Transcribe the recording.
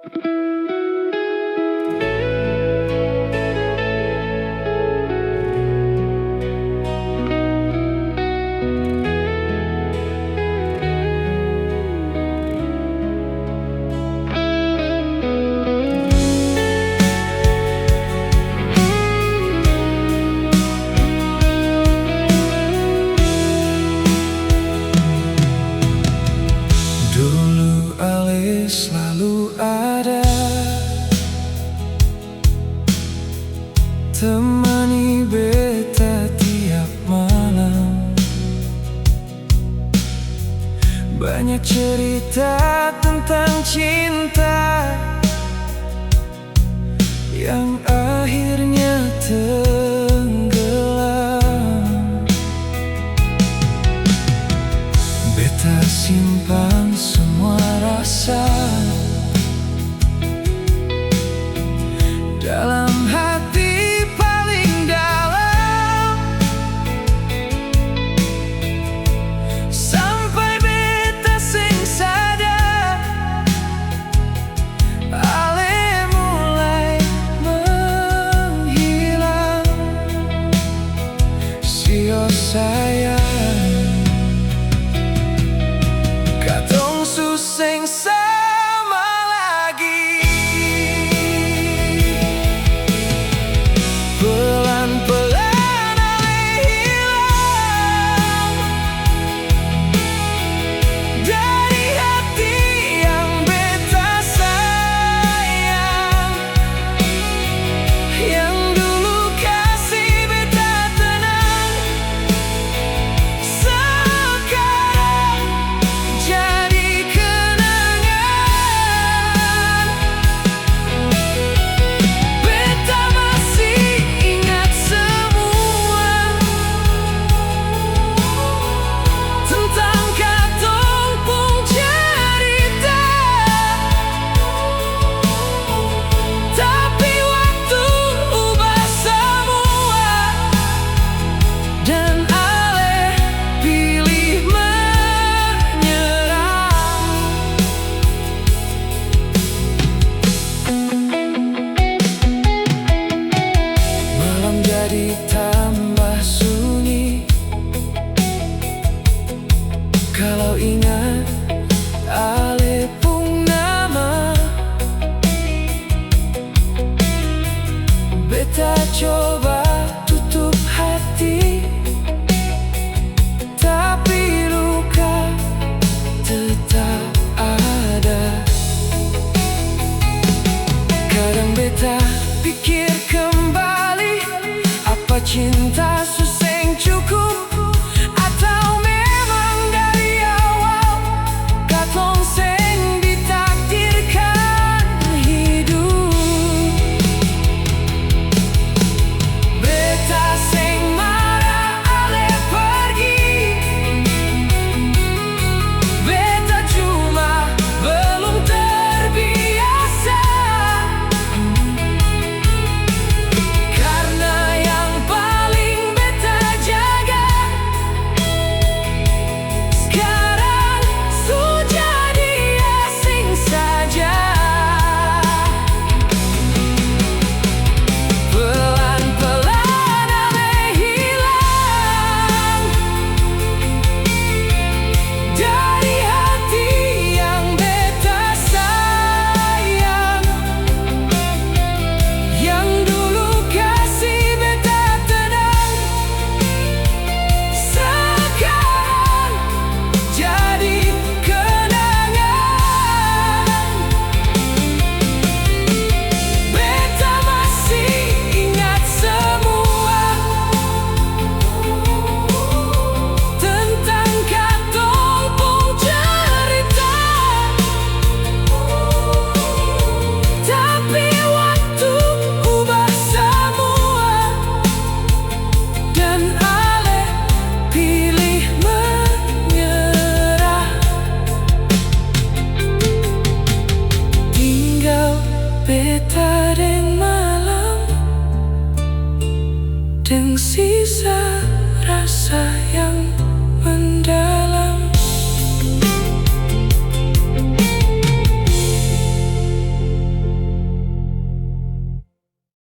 Dulu Ale selalu ada, temani beta tiap malam. Banyak cerita tentang cinta yang akhirnya tenggelam. Beta simpan semua rasa dalam hati paling dalam, sampai beta sing sadar Ale mulai menghilang. Sio sayang, katong suseng sama lagi. Pelan-pelan Ale hilang dari hati yang beta sayang, yang dulu kasih beta tenang, sekarang jadi kenangan. Beta masih ingat semua tentang katong pun cerita, tapi waktu ubah semua, dan Ale pilih menyerah. Malam jadi tambah sunyi, kalau ingat Ale pun nama. Beta coba tutup hati, tapi luka tetap ada. Kadang beta pikir kembali, apa cinta suseng cukup, atau memang dari awal katong seng ditakdirkan hidup. Beta seng marah Ale pergi, beta cuma belum terbiasa, karena yang paling beta jaga sekarang sudah dia asing saja. Pelan-pelan Ale hilang dari hati yang beta sayang, yang dulu kasih beta tenang, sekarang jadi kenangan. Beta masih ingat semua tentang katong pun cerita, tapi waktu ubah semua, dan Ale pilih menyerah. Tinggal beta deng malam, deng sisa rasa yang